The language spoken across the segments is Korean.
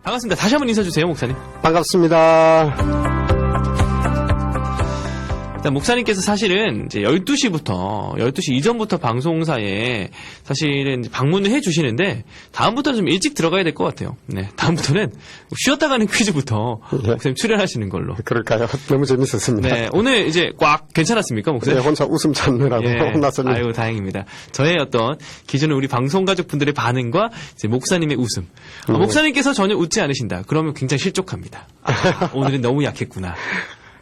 반갑습니다. 다시 한번 인사주세요, 목사님. 반갑습니다. 일단 목사님께서 사실은 이제 12시 이전부터 방송사에 사실은 이제 방문을 해주시는데, 다음부터는 좀 일찍 들어가야 될 것 같아요. 네. 다음부터는 쉬었다 가는 퀴즈부터 예. 목사님 출연하시는 걸로. 그럴까요? 너무 재밌었습니다. 네. 오늘 이제 꽉 괜찮았습니까, 목사님? 네, 혼자 웃음 참느라고 혼났습니다. 아유, 다행입니다. 저의 어떤 기존의 우리 방송가족분들의 반응과 이제 목사님의 웃음. 목사님께서 전혀 웃지 않으신다. 그러면 굉장히 실족합니다. 오늘은 너무 약했구나.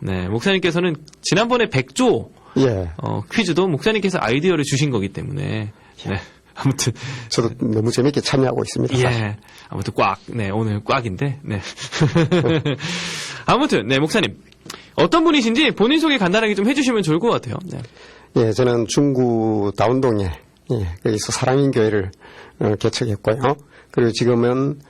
네, 목사님께서는 지난번에 100조 예. 퀴즈도 목사님께서 아이디어를 주신 거기 때문에 네, 아무튼 저도 너무 재밌게 참여하고 있습니다. 사실. 예, 아무튼 꽉, 네, 오늘 꽉인데, 네. 아무튼 네, 목사님 어떤 분이신지 본인 소개 간단하게 좀 해주시면 좋을 것 같아요. 네. 예, 저는 중구 다운동에 거기서 사랑인 교회를 개척했고요. 그리고 지금은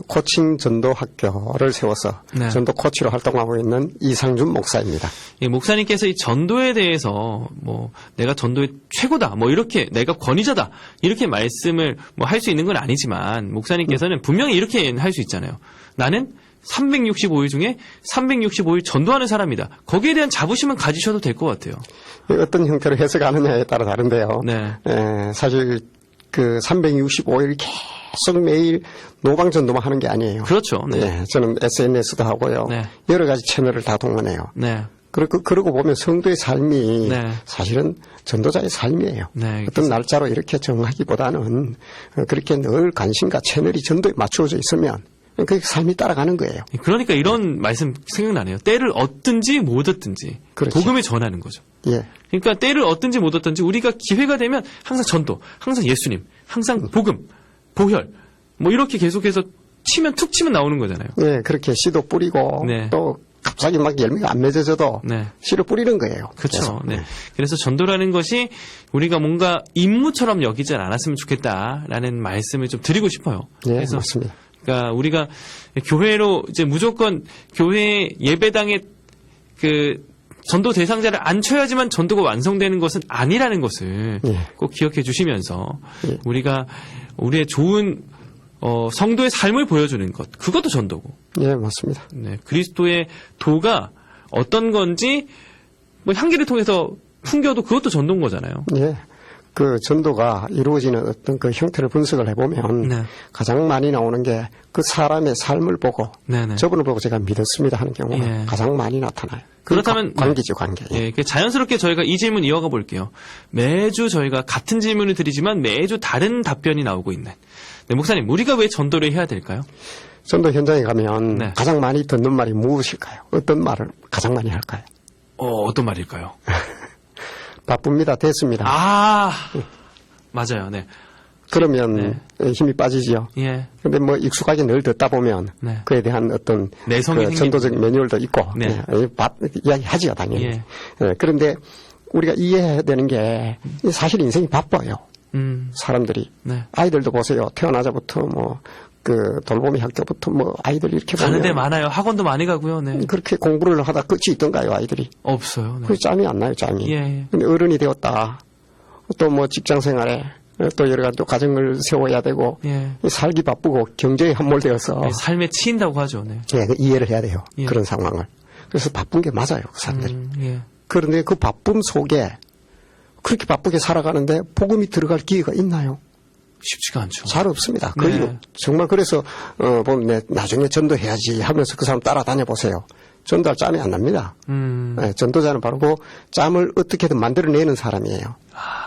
코칭 전도 학교를 세워서 네. 전도 코치로 활동하고 있는 이상준 목사입니다. 예, 목사님께서 이 전도에 대해서 뭐 내가 전도의 최고다, 뭐 이렇게 내가 권위자다 이렇게 말씀을 뭐 할 수 있는 건 아니지만 목사님께서는 분명히 이렇게 할 수 있잖아요. 나는 365일 중에 365일 전도하는 사람이다. 거기에 대한 자부심은 가지셔도 될 것 같아요. 어떤 형태로 해석하느냐에 따라 다른데요. 네. 사실 그 365일 계속 매일 노방전도만 하는 게 아니에요. 그렇죠. 네. 예, 저는 SNS도 하고요. 네. 여러 가지 채널을 다 동원해요. 네. 그러고 보면 성도의 삶이 네. 사실은 전도자의 삶이에요. 네, 어떤 날짜로 이렇게 정하기보다는 그렇게 늘 관심과 채널이 전도에 맞추어져 있으면 그 삶이 따라가는 거예요. 그러니까 이런 말씀 생각나네요. 때를 얻든지 못 얻든지 그렇죠. 복음에 전하는 거죠. 예, 그러니까 때를 얻든지 못 얻든지 우리가 기회가 되면 항상 전도, 항상 예수님, 항상 복음, 보혈 뭐 이렇게 계속해서 툭 치면 나오는 거잖아요. 예, 그렇게 씨도 뿌리고 네. 또 갑자기 막 열매가 안 맺어져도 네. 씨를 뿌리는 거예요. 그렇죠. 계속. 네. 그래서 전도라는 것이 우리가 뭔가 임무처럼 여기지 않았으면 좋겠다라는 말씀을 좀 드리고 싶어요. 예, 그래서 맞습니다. 그러니까 우리가 교회로 이제 무조건 교회 예배당에 그 전도 대상자를 앉혀야지만 전도가 완성되는 것은 아니라는 것을 예. 꼭 기억해 주시면서 예. 우리가 우리의 좋은 성도의 삶을 보여주는 것, 그것도 전도고. 예, 맞습니다. 네, 그리스도의 도가 어떤 건지 뭐 향기를 통해서 풍겨도 그것도 전도인 거잖아요. 예. 그 전도가 이루어지는 어떤 그 형태를 분석을 해보면 네. 가장 많이 나오는 게 그 사람의 삶을 보고 네네. 저분을 보고 제가 믿었습니다 하는 경우가 예. 가장 많이 나타나요. 그렇다면 관계죠, 관계. 예, 자연스럽게 저희가 이 질문 이어가 볼게요. 매주 저희가 같은 질문을 드리지만 매주 다른 답변이 나오고 있는. 네, 목사님, 우리가 왜 전도를 해야 될까요? 전도 현장에 가면 네. 가장 많이 듣는 말이 무엇일까요? 어떤 말을 가장 많이 할까요? 어떤 말일까요? 바쁩니다. 됐습니다. 맞아요. 네. 그러면 힘이 빠지지요. 예. 근데 뭐 익숙하게 늘 듣다 보면 네. 그에 대한 어떤 내성이 그 전도적 매뉴얼도 있고 네. 이야기하지요, 당연히. 예. 그런데 우리가 이해해야 되는 게 사실 인생이 바빠요. 사람들이. 네. 아이들도 보세요. 태어나자부터 뭐 그 돌보미 학교부터 뭐 아이들 이렇게 보면 가는 데 많아요. 학원도 많이 가고요. 네. 그렇게 공부를 하다 끝이 있던가요, 아이들이? 없어요. 네. 그 짬이 안 나요, 짬이. 예. 근데 어른이 되었다. 또 뭐 직장 생활에 또 여러 가지 또 가정을 세워야 되고 예. 살기 바쁘고 경제에 함몰되어서 예, 삶에 치인다고 하죠. 네. 이해를 해야 돼요. 예. 그런 상황을. 그래서 바쁜 게 맞아요, 그 사람들이. 예. 그런데 그 바쁨 속에 그렇게 바쁘게 살아가는데 복음이 들어갈 기회가 있나요? 쉽지가 않죠. 잘 없습니다. 거의 네. 정말 그래서 보면 나중에 전도해야지 하면서 그 사람 따라다녀 보세요. 전도할 짬이 안 납니다. 네, 전도자는 바로 그 짬을 어떻게든 만들어내는 사람이에요.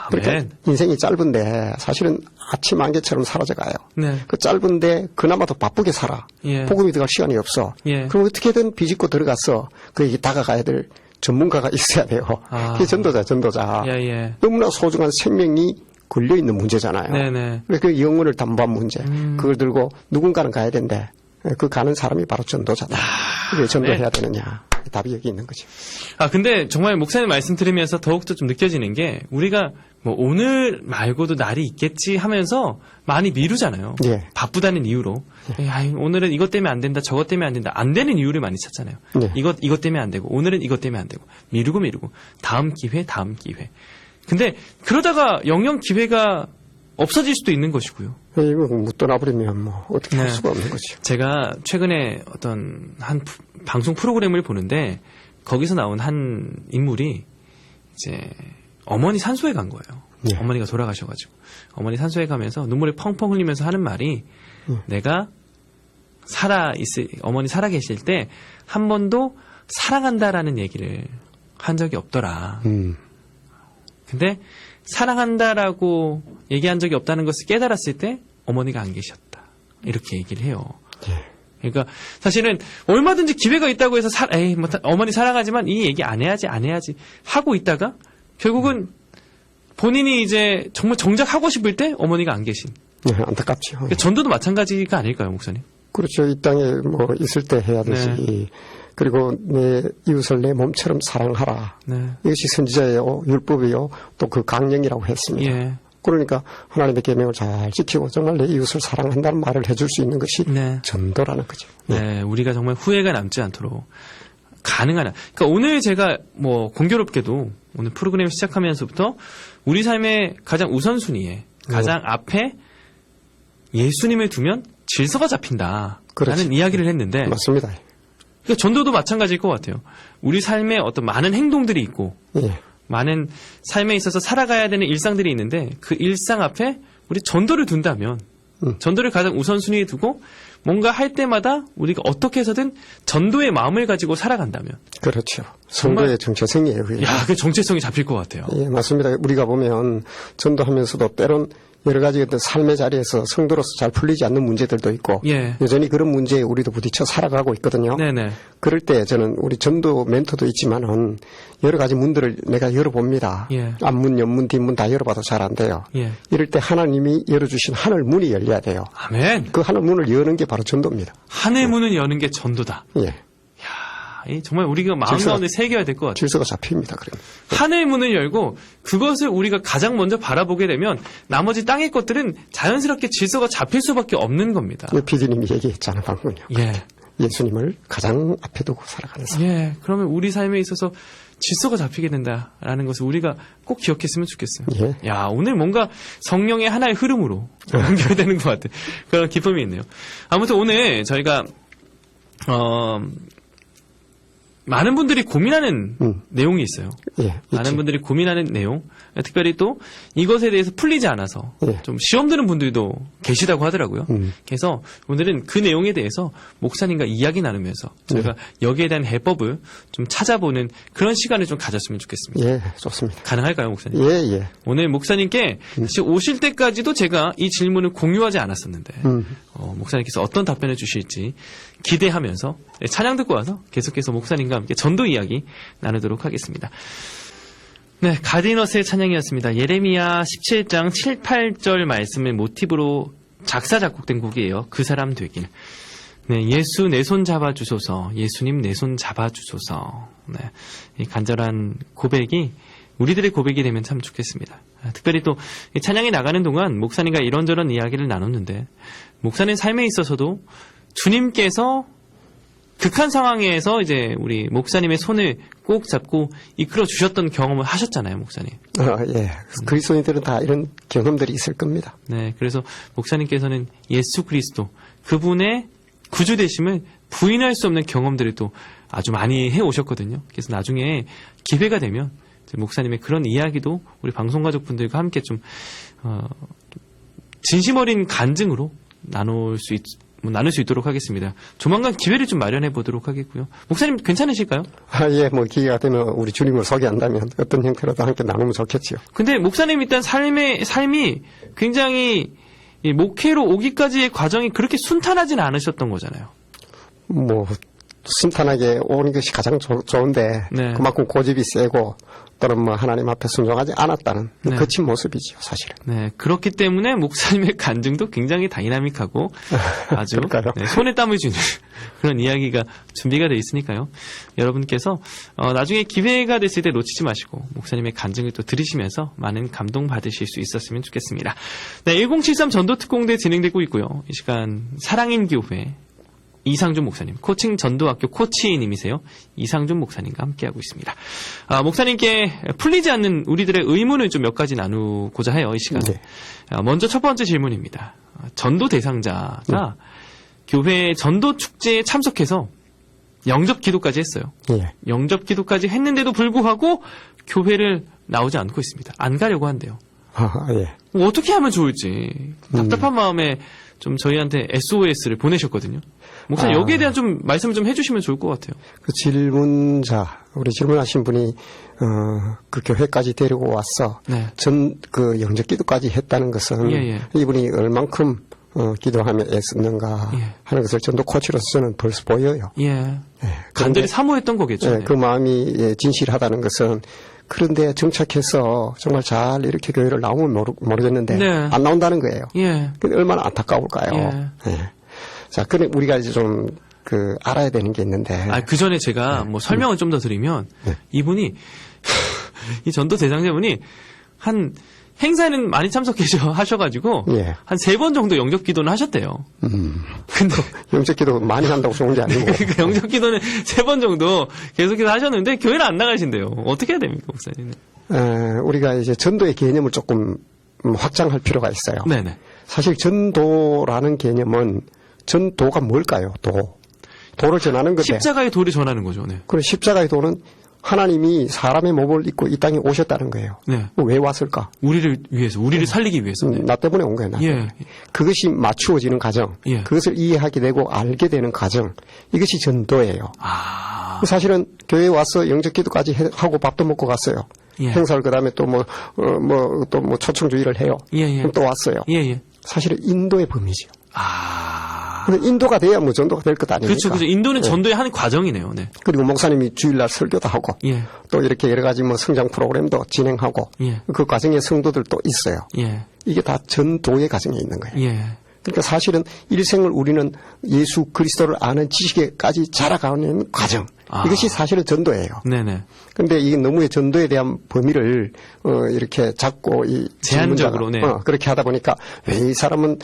그러니까 인생이 짧은데 사실은 아침 안개처럼 사라져가요. 네. 그 짧은데 그나마도 바쁘게 살아. 예. 복음이 들어갈 시간이 없어. 예. 그럼 어떻게든 비집고 들어가서 그에게 다가가야 될 전문가가 있어야 돼요. 그게 전도자. 예. 너무나 소중한 생명이 걸려있는 문제잖아요. 네네. 그 영혼을 담보한 문제. 그걸 들고 누군가는 가야 된대. 그 가는 사람이 바로 전도자다. 왜 전도해야 되느냐. 답이 여기 있는 거죠. 근데 정말 목사님 말씀 들으면서 더욱더 좀 느껴지는 게 우리가 뭐 오늘 말고도 날이 있겠지 하면서 많이 미루잖아요. 예. 바쁘다는 이유로. 오늘은 이것 때문에 안 된다, 저것 때문에 안 된다. 안 되는 이유를 많이 찾잖아요. 예. 이것 때문에 안 되고, 오늘은 이것 때문에 안 되고. 미루고. 다음 기회. 근데 그러다가 영영 기회가 없어질 수도 있는 것이고요. 이거 묻떠나버리면 뭐 어떻게 할 네. 수가 없는 거죠. 제가 최근에 어떤 한 방송 프로그램을 보는데 거기서 나온 한 인물이 이제 어머니 산소에 간 거예요. 네. 어머니가 돌아가셔가지고 어머니 산소에 가면서 눈물을 펑펑 흘리면서 하는 말이 내가 어머니 살아계실 때 한 번도 사랑한다라는 얘기를 한 적이 없더라. 근데 사랑한다라고 얘기한 적이 없다는 것을 깨달았을 때 어머니가 안 계셨다. 이렇게 얘기를 해요. 예. 그러니까 사실은 얼마든지 기회가 있다고 해서 뭐 어머니 사랑하지만 이 얘기 안 해야지 하고 있다가 결국은 본인이 이제 정말 정작 하고 싶을 때 어머니가 안 계신. 네, 안타깝죠. 그러니까 전도도 마찬가지가 아닐까요, 목사님? 그렇죠. 이 땅에 뭐 있을 때 해야 되지. 네. 그리고 내 이웃을 내 몸처럼 사랑하라. 네. 이것이 선지자예요, 율법이요, 또 그 강령이라고 했습니다. 예. 그러니까 하나님의 계명을 잘 지키고 정말 내 이웃을 사랑한다는 말을 해줄 수 있는 것이 네. 전도라는 거죠. 네, 우리가 정말 후회가 남지 않도록 가능한 그러니까 오늘 제가 뭐 공교롭게도 오늘 프로그램 시작하면서부터 우리 삶의 가장 우선순위에 가장 앞에 예수님을 두면 질서가 잡힌다라는 그렇지. 이야기를 했는데 맞습니다. 그러니까 전도도 마찬가지일 것 같아요. 우리 삶에 어떤 많은 행동들이 있고 예. 많은 삶에 있어서 살아가야 되는 일상들이 있는데 그 일상 앞에 우리 전도를 둔다면 전도를 가장 우선순위에 두고 뭔가 할 때마다 우리가 어떻게 해서든 전도의 마음을 가지고 살아간다면 그렇죠. 선거의 정체성이에요. 그게. 야, 그 정체성이 잡힐 것 같아요. 예, 맞습니다. 우리가 보면 전도하면서도 때론 여러 가지 어떤 삶의 자리에서 성도로서 잘 풀리지 않는 문제들도 있고 예. 여전히 그런 문제에 우리도 부딪혀 살아가고 있거든요. 네네. 그럴 때 저는 우리 전도 멘토도 있지만은 여러 가지 문들을 내가 열어봅니다. 예. 앞문, 옆문, 뒷문 다 열어봐도 잘 안 돼요. 예. 이럴 때 하나님이 열어주신 하늘 문이 열려야 돼요. 아멘. 그 하늘 문을 여는 게 바로 전도입니다. 하늘 문을 여는 게 전도다. 예. 이 정말 우리가 마음 질서가- 가운데 새겨야 될 것 같아요. 질서가 잡힙니다. 그러면. 하늘 문을 열고 그것을 우리가 가장 먼저 바라보게 되면 나머지 땅의 것들은 자연스럽게 질서가 잡힐 수밖에 없는 겁니다. PD님이 얘기했잖아, 방금요. 예. 예수님을 가장 앞에 두고 살아가는 사람. 예. 그러면 우리 삶에 있어서 질서가 잡히게 된다라는 것을 우리가 꼭 기억했으면 좋겠어요. 예. 야, 오늘 뭔가 성령의 하나의 흐름으로 연결되는 것 같은 그런 기쁨이 있네요. 아무튼 오늘 저희가 많은 분들이 고민하는 내용이 있어요. 예. 많은 있죠. 분들이 고민하는 내용, 특별히 또 이것에 대해서 풀리지 않아서 예. 좀 시험 드는 분들도 계시다고 하더라고요. 그래서 오늘은 그 내용에 대해서 목사님과 이야기 나누면서 저희가 여기에 대한 해법을 좀 찾아보는 그런 시간을 좀 가졌으면 좋겠습니다. 예, 좋습니다. 가능할까요, 목사님? 예, 예. 오늘 목사님께 사실 오실 때까지도 제가 이 질문을 공유하지 않았었는데 목사님께서 어떤 답변을 주실지 기대하면서 찬양 듣고 와서 계속해서 목사님과 함께 전도 이야기 나누도록 하겠습니다. 네, 가디너스의 찬양이었습니다. 예레미야 17장 7, 8절 말씀을 모티브로 작사 작곡된 곡이에요. 그 사람 되길. 네, 예수 내 손 잡아주소서. 예수님 내 손 잡아주소서. 네, 이 간절한 고백이 우리들의 고백이 되면 참 좋겠습니다. 특별히 또 찬양이 나가는 동안 목사님과 이런저런 이야기를 나눴는데 목사님 삶에 있어서도 주님께서 극한 상황에서 이제 우리 목사님의 손을 꼭 잡고 이끌어 주셨던 경험을 하셨잖아요, 목사님. 예. 그리스도인들은 다 이런 경험들이 있을 겁니다. 네, 그래서 목사님께서는 예수 그리스도 그분의 구주 되심을 부인할 수 없는 경험들을 또 아주 많이 해 오셨거든요. 그래서 나중에 기회가 되면 목사님의 그런 이야기도 우리 방송가족분들과 함께 좀 진심 어린 간증으로 나눌 수 있도록 하겠습니다. 조만간 기회를 좀 마련해 보도록 하겠고요. 목사님 괜찮으실까요? 예, 뭐 기회가 되면 우리 주님을 소개한다면 어떤 형태로도 함께 나누면 좋겠지요. 근데 목사님 일단 삶이 굉장히 이 목회로 오기까지의 과정이 그렇게 순탄하지는 않으셨던 거잖아요. 뭐 순탄하게 오는 것이 가장 좋은데 네. 그만큼 고집이 세고 또는 뭐 하나님 앞에 순종하지 않았다는 네. 거친 모습이죠, 사실은. 네, 그렇기 때문에 목사님의 간증도 굉장히 다이나믹하고 아주 그럴까요? 네, 손에 땀을 주는 그런 이야기가 준비가 되어 있으니까요. 여러분께서 나중에 기회가 됐을 때 놓치지 마시고 목사님의 간증을 또 들으시면서 많은 감동 받으실 수 있었으면 좋겠습니다. 네, 1073 전도특공대 진행되고 있고요. 이 시간 사랑인 교회 이상준 목사님, 코칭 전도학교 코치님이세요. 이상준 목사님과 함께하고 있습니다. 목사님께 풀리지 않는 우리들의 의문을 좀 몇 가지 나누고자 해요, 이 시간에. 네. 먼저 첫 번째 질문입니다. 전도 대상자가 교회 전도 축제에 참석해서 영접 기도까지 했어요. 예. 영접 기도까지 했는데도 불구하고 교회를 나오지 않고 있습니다. 안 가려고 한대요. 예. 어떻게 하면 좋을지 답답한 마음에 좀 저희한테 SOS를 보내셨거든요. 목사님 여기에 대한 좀 말씀을 좀 해주시면 좋을 것 같아요. 그 우리 질문하신 분이 그 교회까지 데리고 와서 네. 그 영접 기도까지 했다는 것은 예. 이분이 얼만큼 기도하며 애썼는가 예. 하는 것을 전도 코치로서는 벌써 보여요. 예. 예. 간절히 사모했던 거겠죠. 예, 네. 그 마음이 진실하다는 것은 그런데 정착해서 정말 잘 이렇게 교회를 나오면 모르겠는데 네. 안 나온다는 거예요. 예. 근데 얼마나 안타까울까요? 예. 예. 자, 그래 우리가 이제 좀 알아야 되는 게 있는데. 그 전에 제가 뭐 설명을 좀 더 드리면 이분이 이 전도 대상자분이 한 행사는 많이 하셔가지고 예. 한 3번 정도 영접 기도는 하셨대요. 근데 영접 기도 많이 한다고 좋은 게 아니고. 그 영접 기도는 3번 정도 계속해서 하셨는데 교회를 안 나가신대요. 어떻게 해야 됩니까, 목사님? 우리가 이제 전도의 개념을 조금 확장할 필요가 있어요. 네네. 사실 전도라는 개념은 전도가 뭘까요? 도를 전하는 건데. 십자가의 도를 전하는 거죠. 네. 그럼 십자가의 도는 하나님이 사람의 몸을 입고 이 땅에 오셨다는 거예요. 네. 왜 왔을까? 우리를 위해서, 우리를 살리기 위해서. 네. 나 때문에 온 거예요. 나 때문에. 그것이 맞추어지는 과정, 예. 그것을 이해하게 되고 알게 되는 과정, 이것이 전도예요. 사실은 교회에 와서 영접 기도까지 하고 밥도 먹고 갔어요. 예. 행사를 그다음에 또 초청주의를 해요. 예. 그럼 또 왔어요. 예. 사실은 인도의 범위죠. 근데 인도가 돼야 뭐 전도가 될 것 아닙니까? 그렇죠. 인도는 전도의 한 과정이네요. 네. 그리고 목사님이 주일날 설교도 하고, 예. 또 이렇게 여러 가지 뭐 성장 프로그램도 진행하고, 예. 그 과정에 성도들도 있어요. 예. 이게 다 전도의 과정에 있는 거예요. 예. 그러니까 사실은 일생을 우리는 예수 그리스도를 아는 지식에까지 자라가는 과정. 이것이 사실은 전도예요. 네네. 근데 이 너무의 전도에 대한 범위를 이렇게 잡고 제한적으로 그렇게 하다 보니까 왜 이 사람은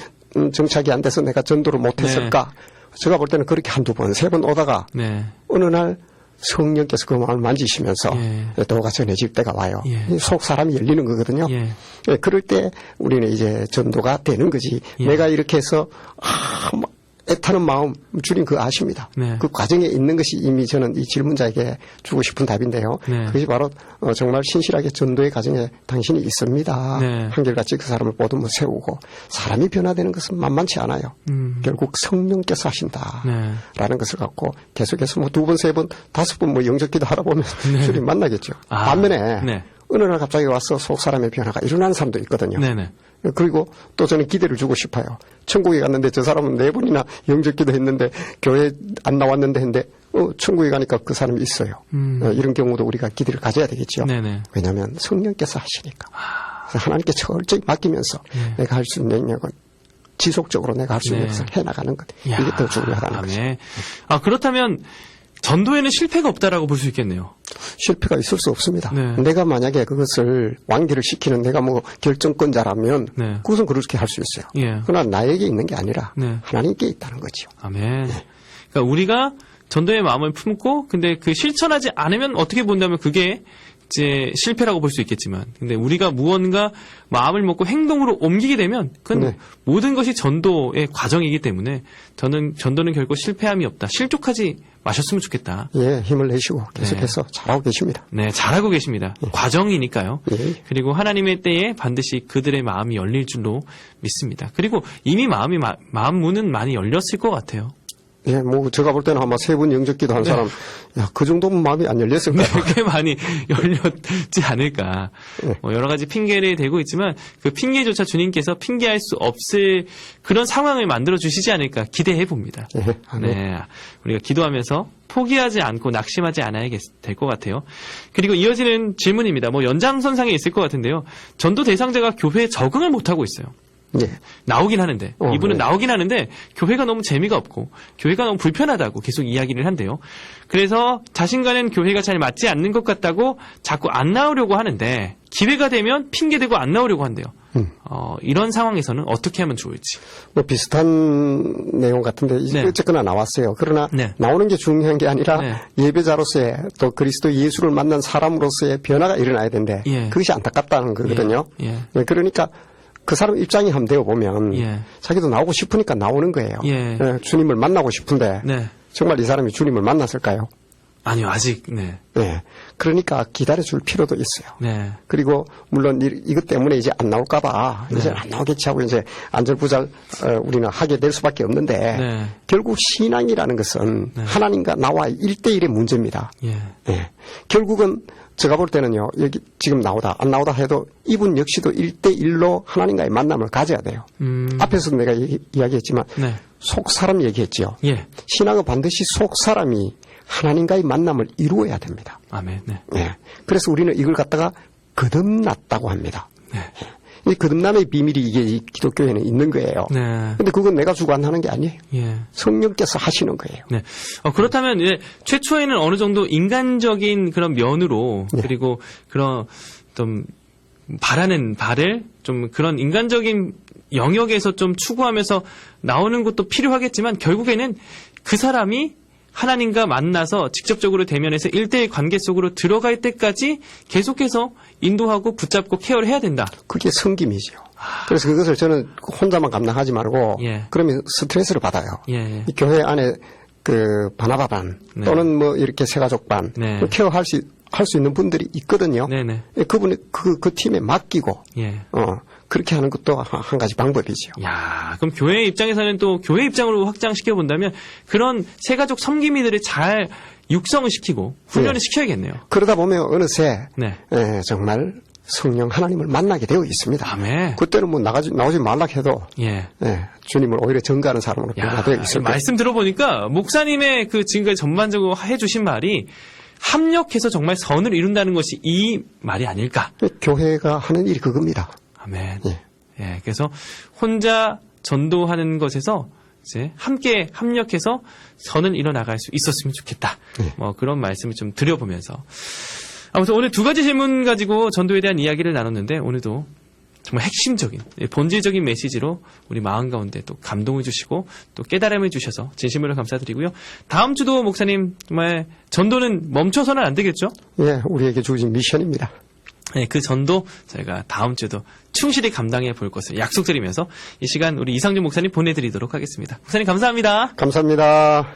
정착이 안 돼서 내가 전도를 못했을까? 제가 볼 때는 그렇게 한두 번, 3번 오다가 어느 날 성령께서 그 마음을 만지시면서 도가 전해질 때가 와요. 속 사람이 열리는 거거든요. 그럴 때 우리는 이제 전도가 되는 거지. 내가 이렇게 해서 애타는 마음 주님 그거 아십니다. 그 과정에 있는 것이 이미 저는 이 질문자에게 주고 싶은 답인데요. 그것이 바로 정말 신실하게 전도의 과정에 당신이 있습니다. 한결같이 그 사람을 보듬어 세우고 사람이 변화되는 것은 만만치 않아요. 결국 성령께서 하신다라는 것을 갖고 계속해서 뭐 2번, 3번, 5번 뭐 영접기도 하다 보면 주님 만나겠죠. 반면에 어느 날 갑자기 와서 속 사람의 변화가 일어나는 사람도 있거든요. 그리고 또 저는 기대를 주고 싶어요. 천국에 갔는데 저 사람은 4번이나 영접기도 했는데 교회 안 나왔는데 했는데 천국에 가니까 그 사람이 있어요. 이런 경우도 우리가 기대를 가져야 되겠죠. 왜냐하면 성령께서 하시니까. 하나님께 철저히 맡기면서 내가 할 수 있는 영역은 지속적으로 내가 할 수 있는 것을 해나가는 것. 이게 더 중요하다는 거죠. 그렇다면 전도에는 실패가 없다라고 볼 수 있겠네요. 실패가 있을 수 없습니다. 내가 만약에 그것을 완결을 시키는 내가 뭐 결정권자라면 그것은 그렇게 할 수 있어요. 그러나 나에게 있는 게 아니라 하나님께 있다는 거죠. 아멘. 그러니까 우리가 전도의 마음을 품고 근데 그 실천하지 않으면 어떻게 본다면 그게 이제 실패라고 볼 수 있겠지만 근데 우리가 무언가 마음을 먹고 행동으로 옮기게 되면 그건 모든 것이 전도의 과정이기 때문에 저는 전도는 결코 실패함이 없다. 실족하지 마셨으면 좋겠다. 힘을 내시고 계속해서 잘하고 계십니다. 잘하고 계십니다. 과정이니까요. 그리고 하나님의 때에 반드시 그들의 마음이 열릴 줄로 믿습니다. 그리고 이미 마음 문은 많이 열렸을 것 같아요. 뭐 제가 볼 때는 아마 3번 영접기도 한 사람, 그 정도면 마음이 안 열렸을 거예요. 꽤 많이 열렸지 않을까. 여러 가지 핑계를 대고 있지만 그 핑계조차 주님께서 핑계할 수 없을 그런 상황을 만들어 주시지 않을까 기대해 봅니다. 우리가 기도하면서 포기하지 않고 낙심하지 않아야 될 것 같아요. 그리고 이어지는 질문입니다. 뭐 연장선상에 있을 것 같은데요. 전도 대상자가 교회에 적응을 못하고 있어요. 나오긴 하는데 이분은 나오긴 하는데 교회가 너무 재미가 없고 교회가 너무 불편하다고 계속 이야기를 한대요. 그래서 자신과는 교회가 잘 맞지 않는 것 같다고 자꾸 안 나오려고 하는데 기회가 되면 핑계대고 안 나오려고 한대요. 이런 상황에서는 어떻게 하면 좋을지. 뭐 비슷한 내용 같은데 네. 어쨌거나 나왔어요. 그러나 네. 나오는 게 중요한 게 아니라 네. 예배자로서의 또 그리스도 예수를 만난 사람으로서의 변화가 일어나야 되는데 예. 그것이 안타깝다는 거거든요. 예. 네, 그러니까 그 사람 입장이 한번 되어 보면 예. 자기도 나오고 싶으니까 나오는 거예요. 예. 주님을 만나고 싶은데 네. 정말 이 사람이 주님을 만났을까요? 아니요, 아직, 네. 네. 그러니까 기다려줄 필요도 있어요. 네. 그리고 물론 이것 때문에 이제 안 나올까봐 이제 안 나오겠지 하고 이제 안절부절 우리는 하게 될 수밖에 없는데 네. 결국 신앙이라는 것은 하나님과 나와 1대1의 문제입니다. 예. 네. 결국은 제가 볼 때는요, 여기 지금 나오다 안 나오다 해도 이분 역시도 1대1로 하나님과의 만남을 가져야 돼요. 앞에서도 내가 이야기했지만 네. 속 사람 얘기했죠. 예. 신앙은 반드시 속 사람이 하나님과의 만남을 이루어야 됩니다. 아멘. 네. 네. 그래서 우리는 이걸 갖다가 거듭났다고 합니다. 네. 이 거듭남의 비밀이 이게 이 기독교에는 있는 거예요. 네. 근데 그건 내가 주관하는 게 아니에요. 예. 성령께서 하시는 거예요. 네. 그렇다면 이제 최초에는 어느 정도 인간적인 그런 면으로 네. 그리고 그런 좀 바라는 바를 좀 그런 인간적인 영역에서 좀 추구하면서 나오는 것도 필요하겠지만 결국에는 그 사람이 하나님과 만나서 직접적으로 대면해서 1대1 관계 속으로 들어갈 때까지 계속해서 인도하고 붙잡고 케어를 해야 된다. 그게 성김이죠. 그래서 그것을 저는 혼자만 감당하지 말고 예. 그러면 스트레스를 받아요. 예. 이 교회 안에 그 바나바반 네. 또는 뭐 이렇게 세가족반 네. 케어할 수 있는 분들이 있거든요. 네네. 그분이 그 팀에 맡기고 예. 그렇게 하는 것도 한 가지 방법이죠. 야, 그럼 교회 입장에서는 또 교회 입장으로 확장시켜 본다면 그런 세가족 섬기미들을 잘 육성을 시키고 훈련을 네. 시켜야겠네요. 그러다 보면 어느새 네. 정말 성령 하나님을 만나게 되어 있습니다. 아멘. 그때는 뭐 나오지 말라 해도 예. 주님을 오히려 전가하는 사람으로 변화되어 있을 거예요. 말씀 들어보니까 목사님의 그 지금까지 전반적으로 해주신 말이 합력해서 정말 선을 이룬다는 것이 이 말이 아닐까. 교회가 하는 일이 그겁니다. 아멘. 예. 예. 그래서 혼자 전도하는 것에서 이제 함께 합력해서 선을 이뤄나갈 수 있었으면 좋겠다. 예. 뭐 그런 말씀을 좀 드려보면서. 아무튼 오늘 두 가지 질문 가지고 전도에 대한 이야기를 나눴는데 오늘도 정말 핵심적인 본질적인 메시지로 우리 마음 가운데 또 감동을 주시고 또 깨달음을 주셔서 진심으로 감사드리고요. 다음 주도 목사님 정말 전도는 멈춰서는 안 되겠죠? 예, 우리에게 주어진 미션입니다. 네, 그 전도 저희가 다음 주도 충실히 감당해 볼 것을 약속드리면서 이 시간 우리 이상준 목사님 보내드리도록 하겠습니다. 목사님 감사합니다. 감사합니다.